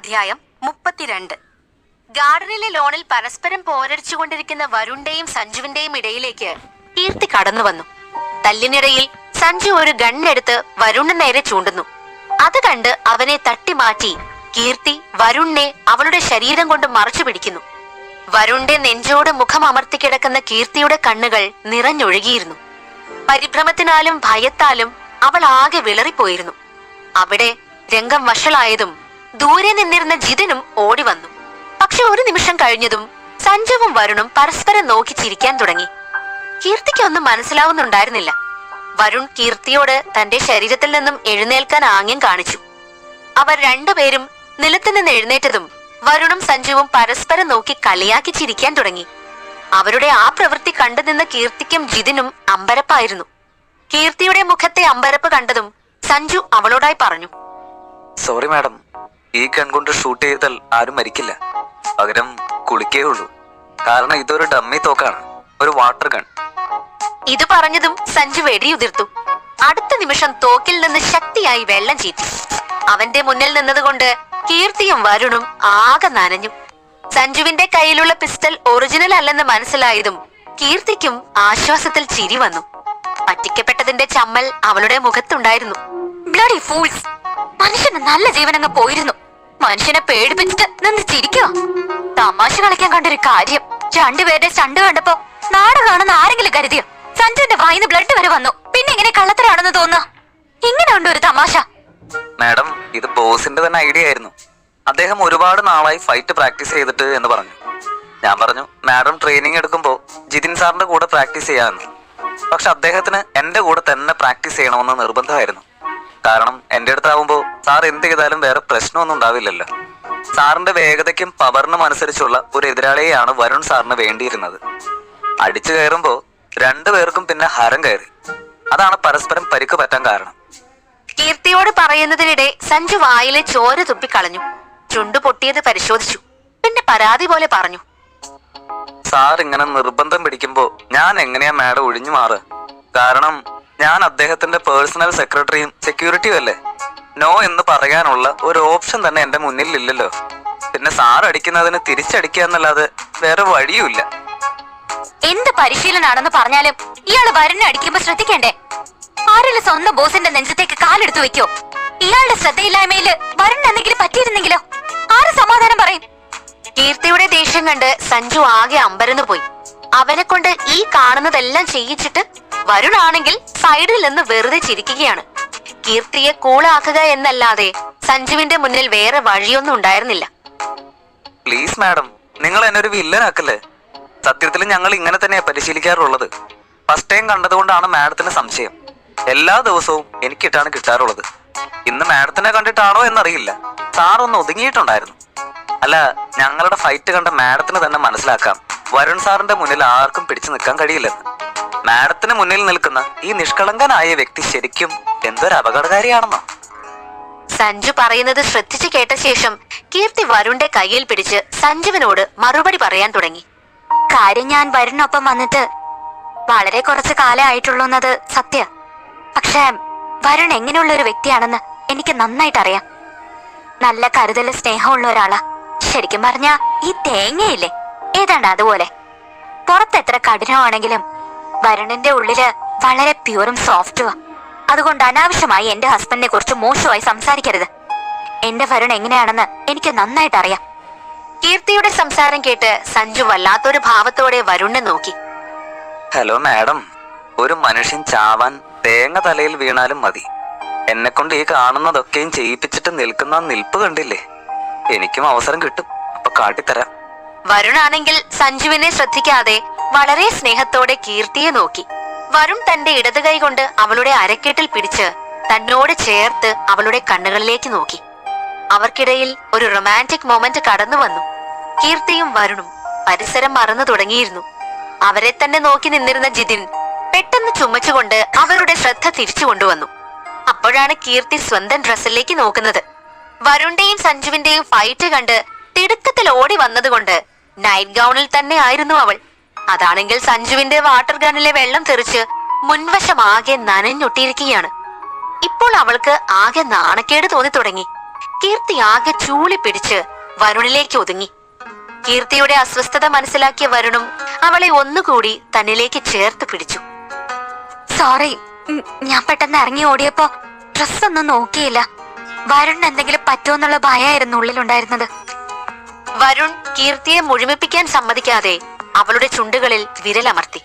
അധ്യായം 32. ഗാർഡനിലെ ലോണിൽ പരസ്പരം പോരടിച്ചുകൊണ്ടിരിക്കുന്ന വരുണിന്റെയും സഞ്ജുവിന്റെയും ഇടയിലേക്ക് കീർത്തി കടന്നു വന്നു. തല്ലിനിടയിൽ സഞ്ജു ഒരു ഗണ്ണെടുത്ത് വരുണിന് നേരെ ചൂണ്ടുന്നു. അത് കണ്ട് അവനെ തട്ടിമാറ്റി കീർത്തി വരുണിനെ അവളുടെ ശരീരം കൊണ്ട് മറച്ചു പിടിക്കുന്നു. വരുണിന്റെ നെഞ്ചോട് മുഖം അമർത്തി കിടക്കുന്ന കീർത്തിയുടെ കണ്ണുകൾ നിറഞ്ഞൊഴുകിയിരുന്നു. പരിഭ്രമത്തിനാലും ഭയത്താലും അവൾ ആകെ വിളറിപ്പോയിരുന്നു. അവിടെ രംഗം വഷളായതും ദൂരെ നിന്നിരുന്ന ജിതനും ഓടി വന്നു. പക്ഷെ ഒരു നിമിഷം കഴിഞ്ഞതും സഞ്ജുവും വരുണും പരസ്പരം നോക്കി ചിരിക്കാൻ തുടങ്ങി. കീർത്തിക്ക് ഒന്നും മനസ്സിലാവുന്നുണ്ടായിരുന്നില്ല. വരുൺ കീർത്തിയോട് തന്റെ ശരീരത്തിൽ നിന്നും എഴുന്നേൽക്കാൻ ആംഗ്യം കാണിച്ചു. അവർ രണ്ടുപേരും നിലത്തു നിന്ന് എഴുന്നേറ്റതും വരുണും സഞ്ജുവും പരസ്പരം നോക്കി കളിയാക്കി ചിരിക്കാൻ തുടങ്ങി. അവരുടെ ആ പ്രവൃത്തി കണ്ടു നിന്ന കീർത്തിക്കും ജിതിനും അമ്പരപ്പായിരുന്നു. കീർത്തിയുടെ മുഖത്തെ അമ്പരപ്പ് കണ്ടതും സഞ്ജു അവളോടായി പറഞ്ഞു, സോറി മാഡം, ഈ ഗൺ കൊണ്ട് ഷൂട്ട് ചെയ്താൽ ആരും മരിക്കില്ല. പകരം കുളിക്കേ ഉള്ളൂ. കാരണം ഇതൊരു ഡമ്മി തോക്കാണ്, ഒരു വാട്ടർ ഗൺ. ഇത് പറഞ്ഞതും സഞ്ജു വെടിയുതിർത്തു. അടുത്ത നിമിഷം തോക്കിൽ നിന്ന് ശക്തിയായി വെള്ളം ചീറ്റി. അവന്റെ മുന്നിൽ നിന്നതുകൊണ്ട് കീർത്തിയും വരുണും ആകെ നനഞ്ഞു. സഞ്ജുവിന്റെ കയ്യിലുള്ള പിസ്റ്റൽ ഒറിജിനൽ അല്ലെന്ന് മനസ്സിലായതും കീർത്തിക്കും ആശ്വാസത്തിൽ ചിരി വന്നു. പറ്റിക്കപ്പെട്ടതിന്റെ ചമ്മൽ അവളുടെ മുഖത്തുണ്ടായിരുന്നു. Bloody fools! മനുഷ്യന് നല്ല ജീവനങ്ങ് പോയിരുന്നു. മനുഷ്യനെ പേടിപ്പിച്ചിട്ട് നിന്ന് ചിരിക്കുക. തമാശ കളിക്കാൻ കണ്ടൊരു കാര്യം. രണ്ടുപേരുടെ സ്റ്റണ്ട് കണ്ടപ്പോ നാടകമാണെന്ന് ആരെങ്കിലും കരുതിയോ? സഞ്ജുവിന്റെ വായിന്ന് ബ്ലഡ് വരെ വന്നു. പിന്നെ എങ്ങനെ കള്ളത്തരാണെന്ന് തോന്നുക? ഇങ്ങനെ ഉണ്ട് ഒരു തമാശ. മാഡം, ഇത് ബോസിന്റെ തന്നെ ഐഡിയ ആയിരുന്നു. അദ്ദേഹം ഒരുപാട് നാളായി ഫൈറ്റ് പ്രാക്ടീസ് ചെയ്തിട്ട് എന്ന് പറഞ്ഞു. ഞാൻ പറഞ്ഞു മാഡം ട്രെയിനിങ് എടുക്കുമ്പോ ജിതിൻ സാറിന്റെ കൂടെ പ്രാക്ടീസ് ചെയ്യാമെന്ന്. പക്ഷെ അദ്ദേഹത്തിന് എന്റെ കൂടെ തന്നെ പ്രാക്ടീസ് ചെയ്യണമെന്ന് നിർബന്ധമായിരുന്നു. കാരണം എന്റെ അടുത്താവുമ്പോ സാർ എന്ത് ചെയ്താലും വേറെ പ്രശ്നമൊന്നും ഉണ്ടാവില്ലല്ലോ. സാറിന്റെ വേഗതയ്ക്കും പവറിനും അനുസരിച്ചുള്ള ഒരു എതിരാളിയെയാണ് വരുൺ സാറിന് വേണ്ടിയിരുന്നത്. അടിച്ചു കയറുമ്പോ രണ്ടുപേർക്കും പിന്നെ ഹരം കയറി. അതാണ് പരസ്പരം പരിക്ക് പറ്റാൻ കാരണം. കീർത്തിയോട് പറയുന്നതിനിടെ സഞ്ജു വായിലെ ചോര തുപ്പിക്കളഞ്ഞു. ചുണ്ടു പൊട്ടിയത് പരിശോധിച്ചു. പിന്നെ പരാതി പോലെ പറഞ്ഞു, സാർ ഇങ്ങനെ നിർബന്ധം പിടിക്കുമ്പോ ഞാൻ എങ്ങനെയാ മാഡം ഒഴിഞ്ഞു മാറുക? കാരണം ഞാൻ അദ്ദേഹത്തിന്റെ പേഴ്സണൽ സെക്രട്ടറിയും സെക്യൂരിറ്റിയും അല്ലേ. നോ എന്ന് പറയാനുള്ള ഒരു ഓപ്ഷൻ തന്നെ എന്റെ മുന്നിൽ ഇല്ലല്ലോ. പിന്നെ സാർ അടിക്കുന്നതിന് തിരിച്ചടിക്കുക എന്നല്ലാതെ വേറെ വഴിയുമില്ല. എന്ത് പരിശീലനാണെന്ന് പറഞ്ഞാലും ഇയാള് വരുണിനെ അടിക്കുമ്പോ ശ്രദ്ധിക്കണ്ടേ? ആരെങ്കിലും സ്വന്തം ബോസിന്റെ നെഞ്ചത്തേക്ക് കാലെടുത്തു വെക്കോ? ഇയാളുടെ ശ്രദ്ധയില്ലായ്മയില് വരുണിന് എന്തെങ്കിലും പറ്റിയിരുന്നെങ്കിലോ? ആര് സമാധാനം പറയും? കീർത്തിയുടെ ദേഷ്യം കണ്ട് സഞ്ജു ആകെ അമ്പരന്നു പോയി. അവനെ കൊണ്ട് ഈ കാണുന്നതെല്ലാം ചെയ്യിച്ചിട്ട് വരുണാണെങ്കിൽ സൈഡിൽ നിന്ന് വെറുതെ ചിരിക്കുകയാണ്. കീർത്തിയെ കൂളാക്കുക എന്നല്ലാതെ സഞ്ജുവിന്റെ മുന്നിൽ വേറെ വഴിയൊന്നും ഉണ്ടായിരുന്നില്ല. പ്ലീസ് മാഡം, നിങ്ങൾ എന്നെ ഒരു വില്ലനാക്കല്ലേ. സത്യത്തിൽ ഞങ്ങൾ ഇങ്ങനെ തന്നെയാ പരിശീലിക്കാറുള്ളത്. ഫസ്റ്റ് ടൈം കണ്ടതുകൊണ്ടാണ് മാഡത്തിന് സംശയം. എല്ലാ ദിവസവും എനിക്കിട്ടാണ് കിട്ടാറുള്ളത്. ഇന്ന് മാഡത്തിനെ കണ്ടിട്ടാണോ എന്നറിയില്ല. സാർ ഒന്ന് ഒതുങ്ങിയിട്ടുണ്ടായിരുന്നു. അല്ല, ഞങ്ങളുടെ ഫൈറ്റ് കണ്ട മാഡത്തിന് തന്നെ മനസ്സിലാക്കാം വരുൺ സാറിന്റെ മുന്നിൽ ആർക്കും പിടിച്ചു നിൽക്കാൻ കഴിയില്ലെന്ന്. മാഡത്തിന് മുന്നിൽ നിൽക്കുന്ന ഈ നിഷ്കളങ്കനായ വ്യക്തി ശരിക്കും എന്തൊരു അപകടകാരിയാണെന്നോ? സഞ്ജു പറയുന്നത് ശ്രദ്ധിച്ചു കേട്ട ശേഷം കീർത്തി വരുണിന്റെ കയ്യിൽ പിടിച്ച് സഞ്ജുവിനോട് മറുപടി പറയാൻ തുടങ്ങി. കാര്യം ഞാൻ വരുണിനൊപ്പം വന്നിട്ട് വളരെ കുറച്ച് കാലമായിട്ടുള്ളത് സത്യ. പക്ഷെ വരുൺ എങ്ങനെയുള്ള ഒരു വ്യക്തിയാണെന്ന് എനിക്ക് നന്നായിട്ട് അറിയാം. നല്ല കരുതൽ സ്നേഹമുള്ള ഒരാളാ. ശരിക്കും പറഞ്ഞാ ഈ തേങ്ങയില്ലേ, ഏതാണ്ട് അതുപോലെ. പുറത്ത് എത്ര കഠിനമാണെങ്കിലും വരുണിന്റെ ഉള്ളില് വളരെ പ്യൂറും സോഫ്റ്റുവാ. അതുകൊണ്ട് അനാവശ്യമായി എന്റെ ഹസ്ബൻഡിനെ കുറിച്ച് മോശമായി സംസാരിക്കരുത്. എന്റെ വരുൺ എങ്ങനെയാണെന്ന് എനിക്ക് നന്നായിട്ട് അറിയാം. കീർത്തിയുടെ സംസാരം കേട്ട് സഞ്ജു വല്ലാത്തൊരു ഭാവത്തോടെ വരുണിനെ നോക്കി. ഹലോ മാഡം, ഒരു മനുഷ്യൻ ചാവാൻ തേങ്ങ തലയിൽ വീണാലും മതി. എന്നെ കൊണ്ട് ഈ കാണുന്നതൊക്കെയും ചെയ്യിപ്പിച്ചിട്ട് നിൽക്കുന്ന നിൽപ്പ് കണ്ടില്ലേ? എനിക്കും അവസരം കിട്ടും, അപ്പൊ കാട്ടിത്തരാം. വരുണാണെങ്കിൽ സഞ്ജുവിനെ ശ്രദ്ധിക്കാതെ വളരെ സ്നേഹത്തോടെ കീർത്തിയെ നോക്കി. വരുൺ തന്റെ ഇടത് കൈ കൊണ്ട് അവളുടെ അരക്കെട്ടിൽ പിടിച്ച് തന്നോട് ചേർത്ത് അവളുടെ കണ്ണുകളിലേക്ക് നോക്കി. അവർക്കിടയിൽ ഒരു റൊമാൻറ്റിക് മൊമെന്റ് കടന്നു വന്നു. കീർത്തിയും വരുണും പരിസരം മറന്നു തുടങ്ങിയിരുന്നു. അവരെ തന്നെ നോക്കി നിന്നിരുന്ന ജിതിൻ പെട്ടെന്ന് ചുമച്ചുകൊണ്ട് അവരുടെ ശ്രദ്ധ തിരിച്ചു കൊണ്ടുവന്നു. അപ്പോഴാണ് കീർത്തി സ്വന്തം ഡ്രസ്സിലേക്ക് നോക്കുന്നത്. വരുണിന്റെയും സഞ്ജുവിന്റെയും ഫൈറ്റ് കണ്ട് തിടുക്കത്തിൽ ഓടി വന്നതുകൊണ്ട് നൈറ്റ് ഗൗണിൽ തന്നെ ആയിരുന്നു അവൾ. അതാണെങ്കിൽ സഞ്ജുവിന്റെ വാട്ടർ ഗണ്ണിലെ വെള്ളം തെറിച്ച് മുൻവശം ആകെ നനഞ്ഞൊട്ടിയിരിക്കുകയാണ്. ഇപ്പോൾ അവൾക്ക് ആകെ നാണക്കേട് തോന്നി തുടങ്ങി. കീർത്തി ആകെ ചൂളി പിടിച്ച് വരുണിലേക്ക് ഒതുങ്ങി. കീർത്തിയുടെ അസ്വസ്ഥത മനസ്സിലാക്കിയ വരുണും അവളെ ഒന്നുകൂടി തന്നിലേക്ക് ചേർത്ത് പിടിച്ചു. സോറി, ഞാൻ പെട്ടെന്ന് ഇറങ്ങി ഓടിയപ്പോ ഡ്രസ് ഒന്നും നോക്കിയില്ല. വരുണിന് എന്തെങ്കിലും പറ്റുമെന്നുള്ള ഭയമായിരുന്നു ഉള്ളിലുണ്ടായിരുന്നത്. വരുൺ കീർത്തിയെ മുഴുമിപ്പിക്കാൻ സമ്മതിക്കാതെ അവളുടെ ചുണ്ടുകളിൽ വിരലമർത്തി.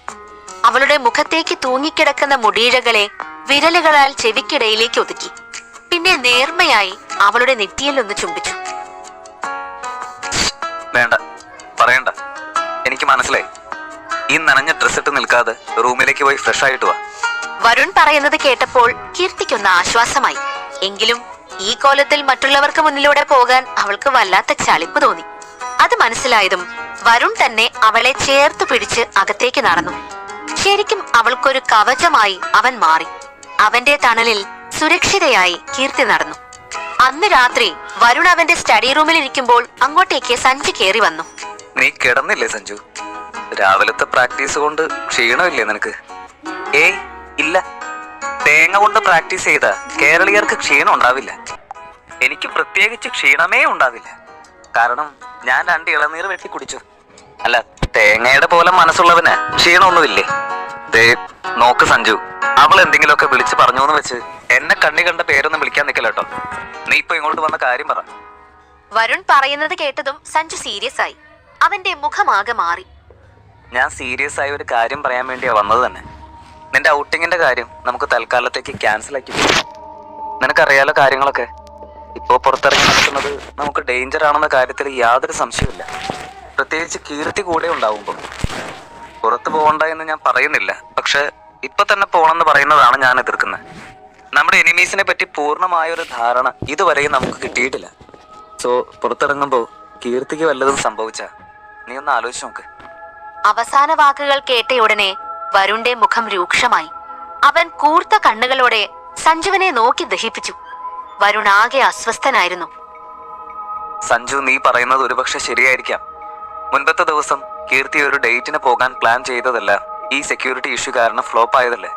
അവളുടെ മുഖത്തേക്ക് തൂങ്ങിക്കിടക്കുന്ന മുടിയിഴകളെ വിരലുകളാൽ ചെവിക്കിടയിലേക്ക് ഒതുക്കി. പിന്നെ നേർമയായി അവളുടെ നെറ്റിയിൽ ഒന്ന് ചുംബിച്ചു. വേണ്ട, പറയണ്ട, എനിക്ക് മനസ്സിലായി. ഈ നനഞ്ഞ ഡ്രസ് ഇട്ട് നിൽക്കാതെ റൂമിലേക്ക് പോയി ഫ്രഷ് ആയിട്ട് വാ. വരുൺ പറയുന്നത് കേട്ടപ്പോൾ കീർത്തിക്കൊന്ന് ആശ്വാസമായി. എങ്കിലും ഈ കോലത്തിൽ മറ്റുള്ളവർക്ക് മുന്നിലൂടെ പോകാൻ അവൾക്ക് വല്ലാത്ത ചളിപ്പ് തോന്നി. അത് മനസ്സിലായതും വരുൺ തന്നെ അവളെ ചേർത്ത് പിടിച്ച് അകത്തേക്ക് നടന്നു. ശരിക്കും അവൾക്കൊരു കവചമായി അവൻ മാറി. അവന്റെ തണലിൽ സുരക്ഷിതയായി കീർത്തി നടന്നു. അന്ന് രാത്രി വരുൺ അവന്റെ സ്റ്റഡി റൂമിൽ ഇരിക്കുമ്പോൾ അങ്ങോട്ടേക്ക് സഞ്ജു കയറി വന്നു. നീ കിടന്നില്ലേ സഞ്ജു? രാവിലത്തെ പ്രാക്ടീസ് കൊണ്ട് ക്ഷീണമില്ലേ നിനക്ക്? ഏയ് ഇല്ല, തേങ്ങ കൊണ്ട് പ്രാക്ടീസ് ചെയ്ത കേരളീയർക്ക് ക്ഷീണം ഉണ്ടാവില്ല. എനിക്ക് പ്രത്യേകിച്ച് ക്ഷീണമേ ഉണ്ടാവില്ല. കാരണം ഞാൻ 2 ഇളനീർ വെട്ടി കുടിച്ചു. അല്ല, തേങ്ങയുടെ പോലെ മനസ്സുള്ളവന് ക്ഷീണമൊന്നുമില്ലേ? ദേ നോക്ക് സഞ്ജു, അവൾ എന്തെങ്കിലുമൊക്കെ വിളിച്ചു പറഞ്ഞു എന്ന് വെച്ച് എന്നെ കണ്ണി കണ്ട പേരൊന്നും വിളിക്കാൻ നിൽക്കല്ലോ. നീ ഇപ്പൊ ഇങ്ങോട്ട് വന്ന കാര്യം പറ. വരുൺ പറയുന്നത് കേട്ടതും സഞ്ജു സീരിയസ് ആയി. അവന്റെ മുഖമാകെ മാറി. ഞാൻ സീരിയസ് ആയ ഒരു കാര്യം പറയാൻ വേണ്ടിയാ വന്നത് തന്നെ. നിന്റെ ഔട്ടിങ്ങിന്റെ കാര്യം നമുക്ക് തൽക്കാലത്തേക്ക് ക്യാൻസൽ ആക്കി. നിനക്കറിയാലോ കാര്യങ്ങളൊക്കെ. ഇപ്പോ പുറത്തിറങ്ങി നടക്കുന്നത് നമുക്ക് ഡേഞ്ചർ ആണെന്ന കാര്യത്തിൽ യാതൊരു സംശയമില്ല. പ്രത്യേകിച്ച് കീർത്തി കൂടെ ഉണ്ടാവുമ്പോൾ. പുറത്തു പോകണ്ട എന്ന് ഞാൻ പറയുന്നില്ല, പക്ഷെ ഇപ്പൊ തന്നെ പോണെന്ന് പറയുന്നതാണ് ഞാൻ എതിർക്കുന്നത്. നമ്മുടെ എനിമീസിനെ പറ്റി പൂർണ്ണമായൊരു ധാരണ ഇതുവരെയും നമുക്ക് കിട്ടിയിട്ടില്ല. സോ പുറത്തിറങ്ങുമ്പോ കീർത്തിക്ക് വല്ലതും സംഭവിച്ച നീ ഒന്ന് ആലോചിച്ച് നോക്ക്. അവസാന വാക്കുകൾ കേട്ടയുടനെ വരുണിന്റെ മുഖം രൂക്ഷമായി. അവൻ കൂർത്ത കണ്ണുകളോടെ സഞ്ജുവിനെ നോക്കി ദഹിപ്പിച്ചു. വരുൺ ആകെ അസ്വസ്ഥനായിരുന്നു. സഞ്ജു, നീ പറയുന്നത് ഒരുപക്ഷെ ശരിയായിരിക്കാം. മുൻപത്തെ ദിവസം കീർത്തി ഒരു ഡേറ്റിന് പോകാൻ പ്ലാൻ ചെയ്തതല്ല ഈ സെക്യൂരിറ്റി ഇഷ്യൂ കാരണം ഫ്ലോപ്പ് ആയതല്ലേ.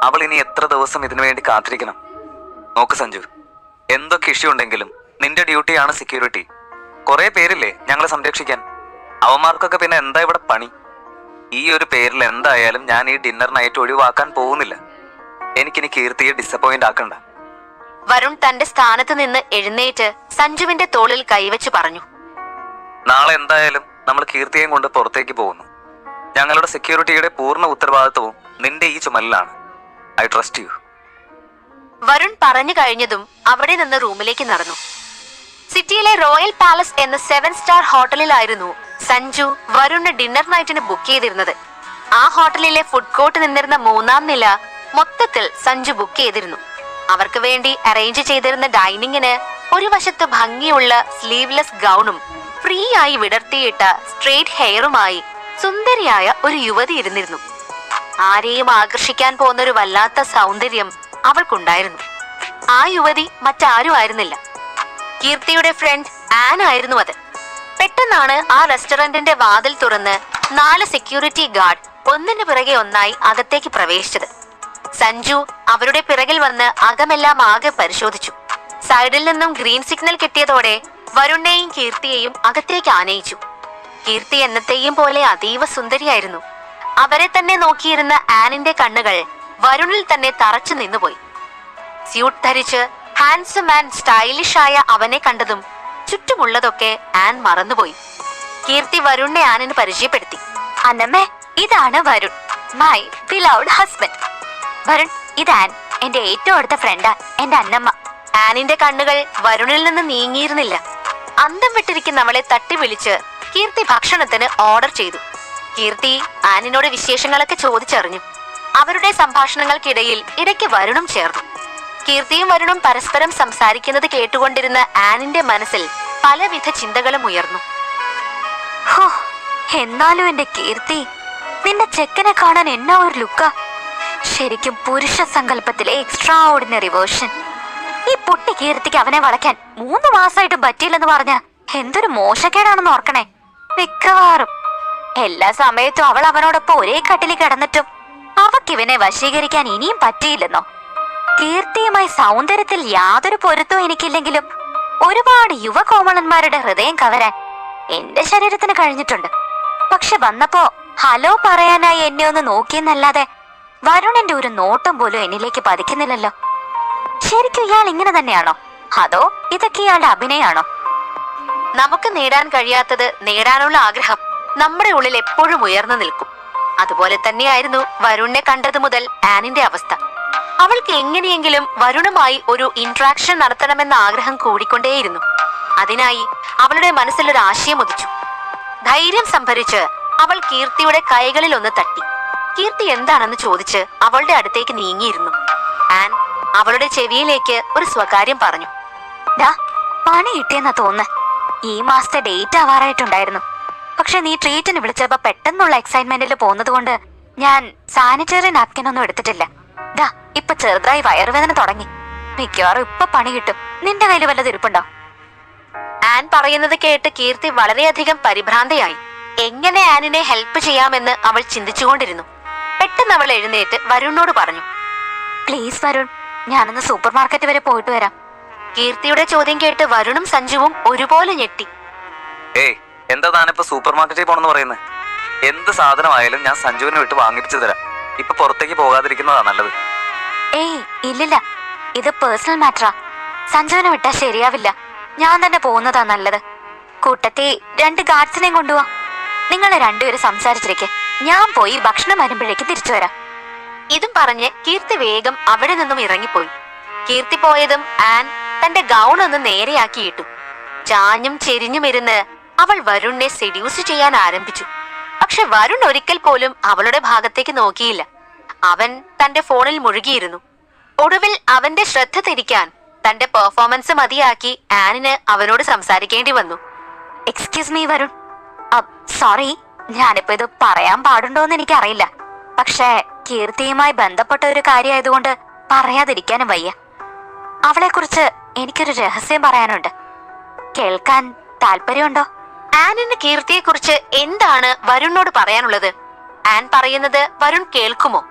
അവൾ ഇനി എത്ര ദിവസം ഇതിനു വേണ്ടി കാത്തിരിക്കണം? നോക്ക് സഞ്ജു, എന്തൊക്കെ ഇഷ്യൂ ഉണ്ടെങ്കിലും നിന്റെ ഡ്യൂട്ടിയാണ് സെക്യൂരിറ്റി. കുറെ പേരില്ലേ ഞങ്ങളെ സംരക്ഷിക്കാൻ. അവന്മാർക്കൊക്കെ പിന്നെ എന്താ ഇവിടെ പണി? ഈ ഒരു പേരിൽ എന്തായാലും ഞാൻ ഈ ഡിന്നർ നൈറ്റ് ഒഴിവാക്കാൻ പോകുന്നില്ല. എനിക്കിനി കീർത്തിയെ ഡിസപ്പോയിന്റ് ആക്കണ്ട. വരുൺ തന്റെ സ്ഥാനത്ത് നിന്ന് എഴുന്നേറ്റ് സഞ്ജുവിന്റെ തോളിൽ കൈവച്ചു പറഞ്ഞു. നാളെ എന്തായാലും നമ്മൾ കീർത്തിയെയും കൊണ്ട് പുറത്തേക്ക് പോകുന്നു. ഞങ്ങളുടെ സെക്യൂരിറ്റിയുടെ പൂർണ്ണ ഉത്തരവാദിത്വവും നിന്റെ ഈ ചുമലിലാണ്. I trust you. വരുൺ പറഞ്ഞു കഴിഞ്ഞതും അവിടെ നിന്ന് റൂമിലേക്ക് നടന്നു. സിറ്റിയിലെ റോയൽ പാലസ് എന്ന 7 സ്റ്റാർ ഹോട്ടലിലായിരുന്നു സഞ്ജു വരുണിന് ഡിന്നർ നൈറ്റിന് ബുക്ക് ചെയ്തിരുന്നത്. ആ ഹോട്ടലിലെ ഫുഡ് കോർട്ട് നിന്നിരുന്ന 3-ാം നില മൊത്തത്തിൽ സഞ്ജു ബുക്ക് ചെയ്തിരുന്നു. അവർക്ക് വേണ്ടി അറേഞ്ച് ചെയ്തിരുന്ന ഡൈനിങ്ങിന് ഒരു വശത്ത് ഭംഗിയുള്ള സ്ലീവ്ലെസ് ഗൗണും ഫ്രീ ആയി വിടർത്തിയിട്ട സ്ട്രെയിറ്റ് ഹെയറുമായി സുന്ദരിയായ ഒരു യുവതി ഇരുന്നിരുന്നു. ആരെയും ആകർഷിക്കാൻ പോകുന്നൊരു വല്ലാത്ത സൗന്ദര്യം അവൾക്കുണ്ടായിരുന്നു. ആ യുവതി മറ്റാരും ആയിരുന്നില്ല, കീർത്തിയുടെ ഫ്രണ്ട് ആൻ ആയിരുന്നു അത്. പെട്ടെന്നാണ് ആ റെസ്റ്റോറന്റിന്റെ വാതിൽ തുറന്ന് 4 സെക്യൂരിറ്റി ഗാർഡ് ഒന്നിനു പിറകെ ഒന്നായി അകത്തേക്ക് പ്രവേശിച്ചത്. സഞ്ജു അവരുടെ പിറകിൽ വന്ന് അകമെല്ലാം ആകെ പരിശോധിച്ചു. സൈഡിൽ നിന്നും ഗ്രീൻ സിഗ്നൽ കിട്ടിയതോടെ വരുണിനെയും കീർത്തിയെയും അകത്തേക്ക് ആനയിച്ചു. കീർത്തി എന്നത്തെയും പോലെ അതീവ സുന്ദരിയായിരുന്നു. അവരെ തന്നെ നോക്കിയിരുന്ന ആനിന്റെ കണ്ണുകൾ വരുണിൽ തന്നെ തറച്ചു നിന്നുപോയി. സ്യൂട്ട് ധരിച്ച് ഹാൻസം ആൻഡ് സ്റ്റൈലിഷ് ആയ അവനെ കണ്ടതും ചുറ്റുമുള്ളതൊക്കെ ആൻ മറന്നുപോയി. കീർത്തി വരുണിനെ ആനിന് പരിചയപ്പെടുത്തി. അന്നമ്മേ, ഇതാണ് Varun, my beloved husband. Varun, ഇത് ആൻ, എന്റെ ഏറ്റവും അടുത്ത ഫ്രണ്ടാ, എന്റെ അന്നമ്മ. ആനിന്റെ കണ്ണുകൾ വരുണിൽ നിന്ന് നീങ്ങിയിരുന്നില്ല. അന്തം വിട്ടിരിക്കുന്ന അവളെ തട്ടി വിളിച്ച് കീർത്തി ഭക്ഷണത്തിന് ഓർഡർ ചെയ്തു. കീർത്തി ആനിനോട് വിശേഷങ്ങളൊക്കെ ചോദിച്ചറിഞ്ഞു. അവരുടെ സംഭാഷണങ്ങൾക്കിടയിൽ ഇടയ്ക്ക് വരുണും ചേർന്നു. കീർത്തിയും വരുണും പരസ്പരം സംസാരിക്കുന്നത് കേട്ടുകൊണ്ടിരുന്ന ആനിന്റെ മനസ്സിൽ പലവിധ ചിന്തകളും ഉയർന്നു. ഹോ, എന്നാലും എന്റെ കീർത്തി, നിന്റെ ചെക്കനെ കാണാൻ എന്നാ ഒരു ലുക്കാ. ശരിക്കും പുരുഷ സങ്കല്പത്തിലെ എക്സ്ട്രാ ഓർഡിനറി വേർഷൻ. ഈ പൊട്ടി കീർത്തിക്ക് അവനെ വളയ്ക്കാൻ 3 മാസമായിട്ടും പറ്റിയില്ലെന്ന് പറഞ്ഞ എന്തൊരു മോശക്കേടാണെന്ന് ഓർക്കണേ. മിക്കവാറും എല്ലാ സമയത്തും അവൾ അവനോടൊപ്പം ഒരേ കട്ടിലിൽ കിടന്നിട്ടും അവക്കിവനെ വശീകരിക്കാൻ ഇനിയും പറ്റിയില്ലെന്നോ. കീർത്തിയുമായി സൗന്ദര്യത്തിൽ യാതൊരു പൊരുത്തവും എനിക്കില്ലെങ്കിലും ഒരുപാട് യുവകോമളന്മാരുടെ ഹൃദയം കവരാൻ എന്റെ ശരീരത്തിന് കഴിഞ്ഞിട്ടുണ്ട്. പക്ഷെ വന്നപ്പോ ഹലോ പറയാനായി എന്നെ ഒന്ന് നോക്കിയെന്നല്ലാതെ വരുണിന്റെ ഒരു നോട്ടം പോലും എന്നിലേക്ക് പതിക്കുന്നില്ലല്ലോ. ശരിക്കും ഇയാൾ ഇങ്ങനെ തന്നെയാണോ, അതോ ഇതൊക്കെ ഇയാളുടെ അഭിനയാണോ? നമുക്ക് നേടാൻ കഴിയാത്തത് നേടാനുള്ള ആഗ്രഹം നമ്മുടെ ഉള്ളിൽ എപ്പോഴും ഉയർന്നു നിൽക്കും. അതുപോലെ തന്നെയായിരുന്നു വരുണിനെ കണ്ടത് മുതൽ ആനിന്റെ അവസ്ഥ. അവൾക്ക് എങ്ങനെയെങ്കിലും വരുണുമായി ഒരു ഇന്ററാക്ഷൻ നടത്തണമെന്ന ആഗ്രഹം കൂടിക്കൊണ്ടേയിരുന്നു. അതിനായി അവളുടെ മനസ്സിൽ ഒരു ആശയം ഉദിച്ചു. ധൈര്യം സംഭരിച്ച് അവൾ കീർത്തിയുടെ കൈകളിൽ ഒന്ന് തട്ടി. കീർത്തി എന്താണെന്ന് ചോദിച്ച് അവളുടെ അടുത്തേക്ക് നീങ്ങിയിരുന്നു. ആൻ അവളുടെ ചെവിയിലേക്ക് ഒരു സ്വകാര്യം പറഞ്ഞു. ഡാ, പണി കിട്ടിയെന്നാ തോന്നുന്നേ. ഈ മാസത്തെ ഡേറ്റ് ആവാറായിട്ടുണ്ടായിരുന്നു. പക്ഷെ നീ ട്രീറ്റിന് വിളിച്ചപ്പോ പെട്ടെന്നുള്ള എക്സൈറ്റ്മെന്റിൽ പോകുന്നത് കൊണ്ട് ഞാൻ സാനിറ്ററി നാപ്കിൻ ഒന്നും എടുത്തിട്ടില്ല. ഡാ, ഇപ്പൊ ചെറുതായി വയറുവേദന തുടങ്ങി. മിക്കവാറും ഇപ്പൊ പണി കിട്ടും. നിന്റെ കയ്യിൽ വല്ലത് ഇരിപ്പുണ്ടോ? ആൻ പറയുന്നത് കേട്ട് കീർത്തി വളരെയധികം പരിഭ്രാന്തയായി. എങ്ങനെ ആനിനെ ഹെൽപ്പ് ചെയ്യാമെന്ന് അവൾ ചിന്തിച്ചുകൊണ്ടിരുന്നു. പെട്ടെന്ന് അവൾ എഴുന്നേറ്റ് വരുണിനോട് പറഞ്ഞു. പ്ലീസ് വരുൺ, ഞാനൊന്ന് സൂപ്പർ മാർക്കറ്റ് വരെ പോയിട്ട് വരാം. കീർത്തിയുടെ ചോദ്യം കേട്ട് വരുണും സഞ്ജുവും ഒരുപോലെ ഞെട്ടി. ഏയ്, എന്താ താനിപ്പോ സൂപ്പർ മാർക്കറ്റിൽ പോണെന്ന് പറയുന്നത്? എന്ത് സാധനമായാലും ഞാൻ സഞ്ജുവിനെ വിട്ട് വാങ്ങിപ്പിച്ചു തരാം. ഇപ്പൊ പുറത്തേക്ക് പോകാതിരിക്കുന്നതാ നല്ലത്. ഏയ് ഇല്ലില്ല, ഇത് പേഴ്സണൽ മാറ്ററാ. സഞ്ജുവിനെ വിട്ടാ ശരിയാവില്ല. ഞാൻ തന്നെ പോകുന്നതാ നല്ലത്. കൂട്ടത്തെ 2 ഗാർഡ്സിനെയും കൊണ്ടുപോവാ. നിങ്ങൾ രണ്ടുപേരും സംസാരിച്ചിരിക്കെ, ഞാൻ പോയി ഭക്ഷണം വരുമ്പോഴേക്ക് തിരിച്ചു വരാം. ഇതും പറഞ്ഞ് കീർത്തി വേഗം അവിടെ നിന്നും ഇറങ്ങിപ്പോയി. കീർത്തി പോയതും ആൻ തന്റെ ഗൗൺ ഒന്ന് നേരെയാക്കിയിട്ടു. ചാഞ്ഞും ചെരിഞ്ഞും ഇരുന്ന് അവൾ വരുണിനെ സെഡ്യൂസ് ചെയ്യാൻ ആരംഭിച്ചു. പക്ഷെ വരുൺ ഒരിക്കൽ പോലും അവളുടെ ഭാഗത്തേക്ക് നോക്കിയില്ല. അവൻ തന്റെ ഫോണിൽ മുഴുകിയിരുന്നു. ഒടുവിൽ അവന്റെ ശ്രദ്ധ തിരിക്കാൻ തന്റെ പെർഫോമൻസ് മതിയാക്കി ആനിന് അവനോട് സംസാരിക്കേണ്ടി വന്നു. എക്സ്ക്യൂസ് മീ വരുൺ, സോറി, ഞാനിപ്പോ ഇത് പറയാൻ പാടുണ്ടോന്ന് എനിക്കറിയില്ല. പക്ഷേ കീർത്തിയുമായി ബന്ധപ്പെട്ട ഒരു കാര്യമായതുകൊണ്ട് പറയാതിരിക്കാനും വയ്യ. അവളെ കുറിച്ച് എനിക്കൊരു രഹസ്യം പറയാനുണ്ട്. കേൾക്കാൻ താല്പര്യമുണ്ടോ? ആനിന് കീർത്തിയെ കുറിച്ച് എന്താണ് വരുണിനോട് പറയാനുള്ളത്? ആൻ പറയുന്നത് വരുൺ കേൾക്കുമോ?